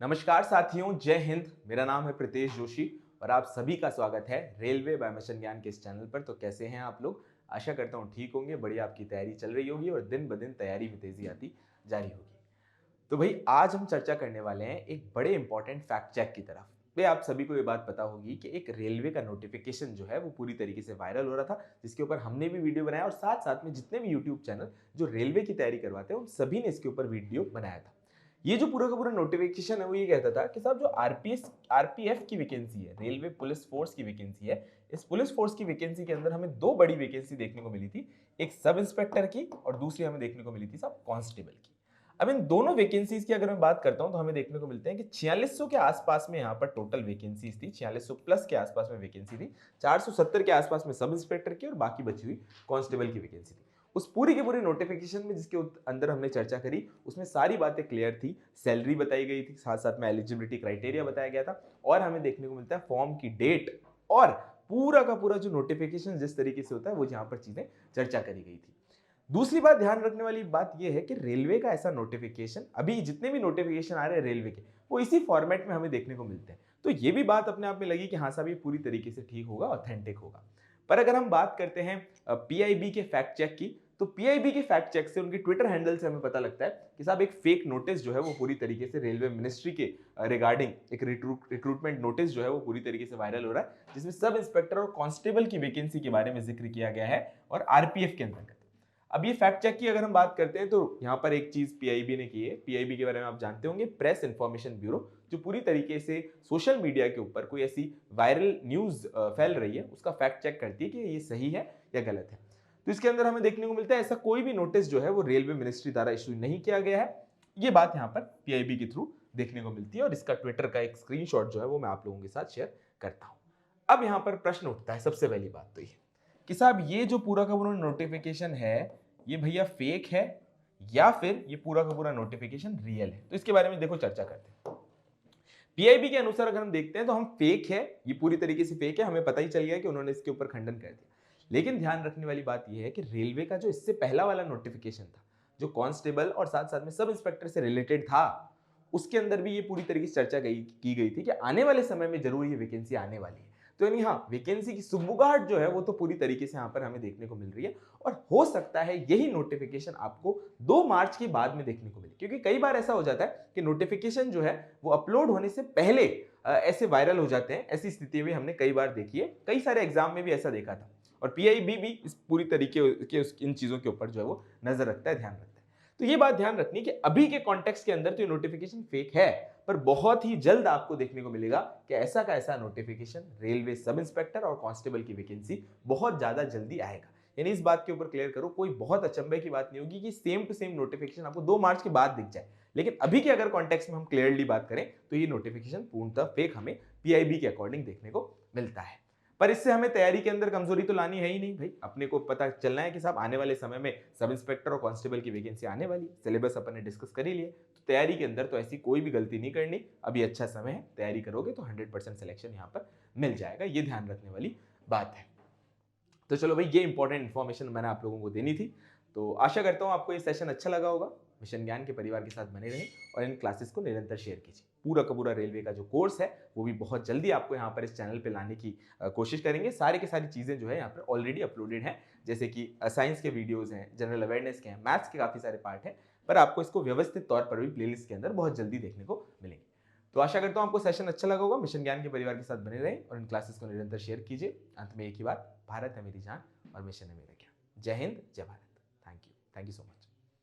नमस्कार साथियों, जय हिंद। मेरा नाम है प्रीतेश जोशी और आप सभी का स्वागत है रेलवे बाय मिशन ज्ञान के इस चैनल पर। तो कैसे हैं आप लोग? आशा करता हूँ ठीक होंगे, बढ़िया आपकी तैयारी चल रही होगी और दिन ब दिन तैयारी में तेजी आती जारी होगी। तो भाई आज हम चर्चा करने वाले हैं एक बड़े इंपॉर्टेंट फैक्ट चेक की तरफ। भाई आप सभी को ये बात पता होगी कि एक रेलवे का नोटिफिकेशन जो है वो पूरी तरीके से वायरल हो रहा था, जिसके ऊपर हमने भी वीडियो बनाया और साथ साथ में जितने भी यूट्यूब चैनल जो रेलवे की तैयारी करवाते हैं उन सभी ने इसके ऊपर वीडियो बनाया था। ये जो पूरा का पूरा नोटिफिकेशन है वो ये कहता था कि साहब जो आरपीएफ की वैकेंसी है, रेलवे पुलिस फोर्स की वैकेंसी है, इस पुलिस फोर्स की वैकेंसी के अंदर हमें दो बड़ी वैकेंसी देखने को मिली थी। एक सब इंस्पेक्टर की और दूसरी हमें देखने को मिली थी साहब कांस्टेबल की। अब इन दोनों वैकेंसीज की अगर मैं बात करता हूं तो हमें देखने को मिलते हैं कि 4600 के आसपास में यहाँ पर टोटल वैकेंसीज थी, 4600 प्लस के आसपास में वैकेंसी थी, 470 के आसपास में सब इंस्पेक्टर की और बाकी बची हुई कांस्टेबल की वैकेंसी थी। उस पूरी की पूरी नोटिफिकेशन में जिसके अंदर हमने चर्चा करी उसमें सारी बातें क्लियर थी, सैलरी बताई गई थी, साथ साथ में एलिजिबिलिटी क्राइटेरिया बताया गया था और हमें देखने को मिलता है फॉर्म की डेट और पूरा का पूरा जो नोटिफिकेशन जिस तरीके से होता है वो यहाँ पर चीजें चर्चा करी गई थी। दूसरी बात ध्यान रखने वाली बात यह है कि रेलवे का ऐसा नोटिफिकेशन, अभी जितने भी नोटिफिकेशन आ रहे हैं रेलवे के, वो इसी फॉर्मेट में हमें देखने को मिलते हैं। तो ये भी बात अपने आप में लगी कि हाँ साहब ये पूरी तरीके से ठीक होगा, ऑथेंटिक होगा। पर अगर हम बात करते हैं पीआईबी के फैक्ट चेक की, तो पीआईबी के फैक्ट चेक से, उनके ट्विटर हैंडल से हमें पता लगता है कि साहब एक फेक नोटिस जो है वो पूरी तरीके से रेलवे मिनिस्ट्री के रिगार्डिंग एक रिक्रूटमेंट नोटिस जो है वो पूरी तरीके से वायरल हो रहा है, जिसमें सब इंस्पेक्टर और कांस्टेबल की वैकेंसी के बारे में जिक्र किया गया है और आरपीएफ के अंतर्गत। अब ये फैक्ट चेक की अगर हम बात करते हैं तो यहाँ पर एक चीज पीआईबी ने की है। पीआईबी के बारे में आप जानते होंगे, प्रेस इंफॉर्मेशन ब्यूरो, जो पूरी तरीके से सोशल मीडिया के ऊपर कोई ऐसी वायरल न्यूज फैल रही है उसका फैक्ट चेक करती है कि ये सही है या गलत है। तो इसके अंदर हमें देखने को मिलता है ऐसा कोई भी नोटिस जो है वो रेलवे मिनिस्ट्री द्वारा इशू नहीं किया गया है। ये बात यहाँ पर पीआईबी के थ्रू देखने को मिलती है और इसका ट्विटर का एक स्क्रीनशॉट जो है वो मैं आप लोगों के साथ शेयर करता हूं। अब यहाँ पर प्रश्न उठता है, सबसे पहली बात तो ये कि साहब ये जो पूरा का पूरा नोटिफिकेशन है ये भैया फेक है या फिर ये पूरा का पूरा नोटिफिकेशन रियल है। तो इसके बारे में देखो चर्चा करते हैं। पीआईबी के अनुसार अगर हम देखते हैं तो हम फेक है, ये पूरी तरीके से फेक है, हमें पता ही चल गया कि उन्होंने इसके ऊपर खंडन कर दिया। लेकिन ध्यान रखने वाली बात यह है कि रेलवे का जो इससे पहला वाला नोटिफिकेशन था, जो कांस्टेबल और साथ साथ में सब इंस्पेक्टर से रिलेटेड था, उसके अंदर भी ये पूरी तरीके से चर्चा की गई थी कि आने वाले समय में जरूर ये वैकेंसी आने वाली है। तो यानी हाँ, वैकेंसी की सुगबुगाहट जो है वो तो पूरी तरीके से यहाँ पर हमें देखने को मिल रही है और हो सकता है यही नोटिफिकेशन आपको 2 मार्च के बाद में देखने को मिले, क्योंकि कई बार ऐसा हो जाता है कि नोटिफिकेशन जो है वो अपलोड होने से पहले ऐसे वायरल हो जाते हैं। ऐसी स्थिति में हमने कई बार देखी है, कई सारे एग्जाम में भी ऐसा देखा था और पीआईबी भी इस पूरी तरीके के इन चीजों के ऊपर जो है वो नजर रखता है, ध्यान रखता है। तो ये बात ध्यान रखनी कि अभी के कॉन्टेक्स्ट के अंदर तो ये नोटिफिकेशन फेक है, पर बहुत ही जल्द आपको देखने को मिलेगा कि ऐसा का ऐसा नोटिफिकेशन रेलवे सब इंस्पेक्टर और कांस्टेबल की वैकेंसी बहुत ज्यादा जल्दी आएगा। यानी इस बात के ऊपर क्लियर करो, कोई बहुत अचंभे की बात नहीं होगी कि सेम टू सेम नोटिफिकेशन आपको 2 मार्च के बाद दिख जाए। लेकिन अभी के अगर कॉन्टेक्स्ट में हम क्लियरली बात करें तो ये नोटिफिकेशन पूर्णतः फेक हमें पीआईबी के अकॉर्डिंग देखने को मिलता है। पर इससे हमें तैयारी के अंदर कमजोरी तो लानी है ही नहीं भाई। अपने को पता चलना है कि साहब आने वाले समय में सब इंस्पेक्टर और कांस्टेबल की वैकेंसी आने वाली है, सिलेबस अपन ने डिस्कस कर ही लिया। तो तैयारी के अंदर तो ऐसी कोई भी गलती नहीं करनी, अभी अच्छा समय है, तैयारी करोगे तो 100% सिलेक्शन यहाँ पर मिल जाएगा। ये ध्यान रखने वाली बात है। तो चलो भाई, ये इंपॉर्टेंट इन्फॉर्मेशन मैंने आप लोगों को देनी थी। तो आशा करता हूँ आपको ये सेशन अच्छा लगा होगा। मिशन ज्ञान के परिवार के साथ बने रहें और इन क्लासेस को निरंतर शेयर कीजिए। पूरा का पूरा रेलवे का जो कोर्स है वो भी बहुत जल्दी आपको यहाँ पर इस चैनल पे लाने की कोशिश करेंगे। सारी की सारी चीज़ें जो है यहाँ पर ऑलरेडी अपलोडेड हैं, जैसे कि साइंस के वीडियोज़ हैं, जनरल अवेयरनेस के हैं, मैथ्स के काफ़ी सारे पार्ट हैं, पर आपको इसको व्यवस्थित तौर पर भी प्लेलिस्ट के अंदर बहुत जल्दी देखने को मिलेंगे। तो आशा करता हूँ आपको सेशन अच्छा लगा होगा। मिशन ज्ञान के परिवार के साथ बने रहें और इन क्लासेस को निरंतर शेयर कीजिए। अंत में एक ही बात, भारत है मेरी जान और मिशन है मेरा ज्ञान। जय हिंद, जय Bharat. Thank you so much.